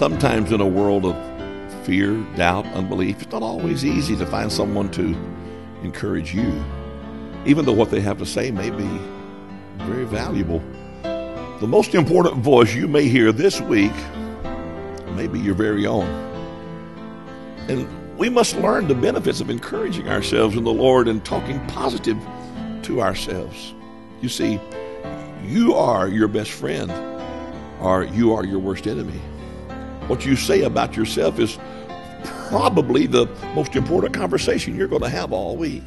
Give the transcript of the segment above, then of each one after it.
Sometimes in a world of fear, doubt, unbelief, it's not always easy to find someone to encourage you, even though what they have to say may be very valuable. The most important voice you may hear this week may be your very own. And we must learn the benefits of encouraging ourselves in the Lord and talking positive to ourselves. You see, you are your best friend, or you are your worst enemy. What you say about yourself is probably the most important conversation you're going to have all week.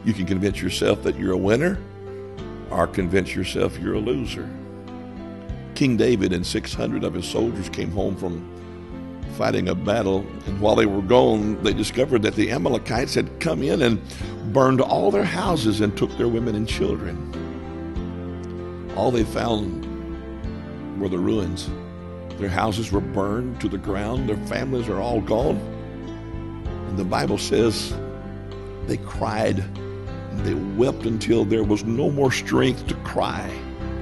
You can convince yourself that you're a winner, or convince yourself you're a loser. King David and 600 of his soldiers came home from fighting a battle, and while they were gone, they discovered that the Amalekites had come in and burned all their houses and took their women and children. All they found were the ruins. Their houses were burned to the ground. Their families are all gone. And the Bible says they cried and they wept until there was no more strength to cry.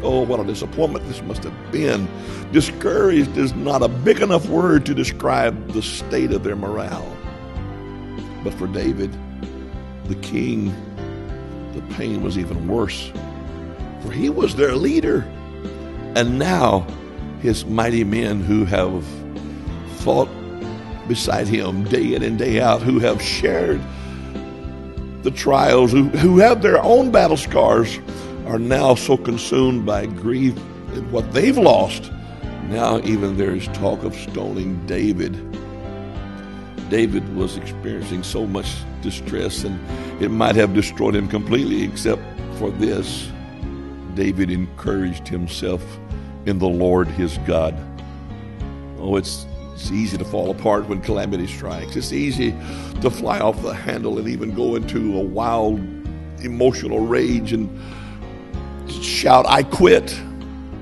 Oh, what a disappointment this must have been. Discouraged is not a big enough word to describe the state of their morale. But for David, the king, the pain was even worse. For he was their leader. And now his mighty men who have fought beside him day in and day out, who have shared the trials, who have their own battle scars, are now so consumed by grief at what they've lost. Now even there's talk of stoning David. David was experiencing so much distress, and it might have destroyed him completely, except for this. David encouraged himself in the Lord his God. Oh, it's easy to fall apart when calamity strikes. It's easy to fly off the handle and even go into a wild emotional rage and shout, "I quit."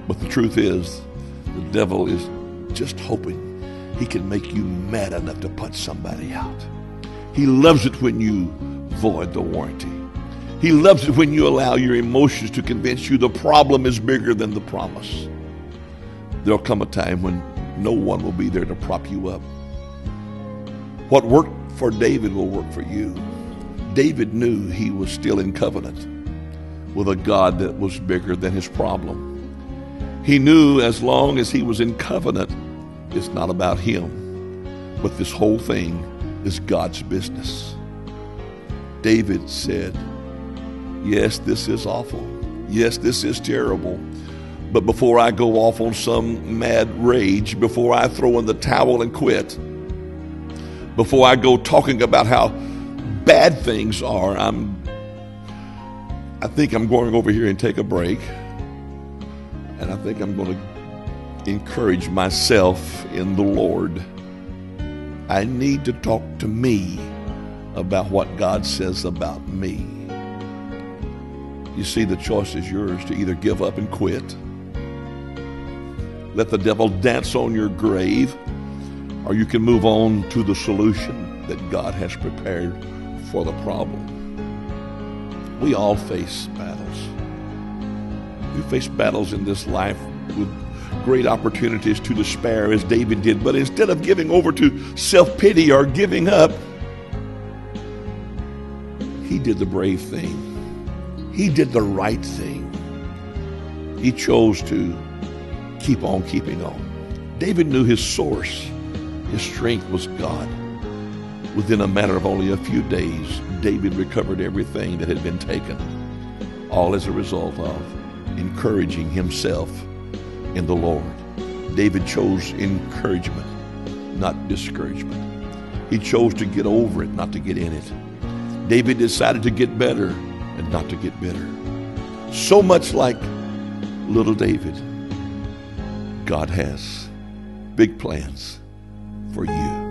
But the truth is, the devil is just hoping he can make you mad enough to punch somebody out. He loves it when you void the warranty. He loves it when you allow your emotions to convince you the problem is bigger than the promise. There'll come a time when no one will be there to prop you up. What worked for David will work for you. David knew he was still in covenant with a God that was bigger than his problem. He knew as long as he was in covenant, it's not about him, but this whole thing is God's business. David said, "Yes, this is awful. Yes, this is terrible. But before I go off on some mad rage, before I throw in the towel and quit, before I go talking about how bad things are, I think I'm going over here and take a break. And I think I'm going to encourage myself in the Lord. I need to talk to me about what God says about me." You see, the choice is yours to either give up and quit, let the devil dance on your grave, or you can move on to the solution that God has prepared for the problem. We all face battles. We face battles in this life with great opportunities to despair, as David did. But instead of giving over to self-pity or giving up, he did the brave thing. He did the right thing. He chose to keep on keeping on. David knew his source, his strength was God. Within a matter of only a few days, David recovered everything that had been taken, all as a result of encouraging himself in the Lord. David chose encouragement, not discouragement. He chose to get over it, not to get in it. David decided to get better and not to get bitter. So much like little David, God has big plans for you.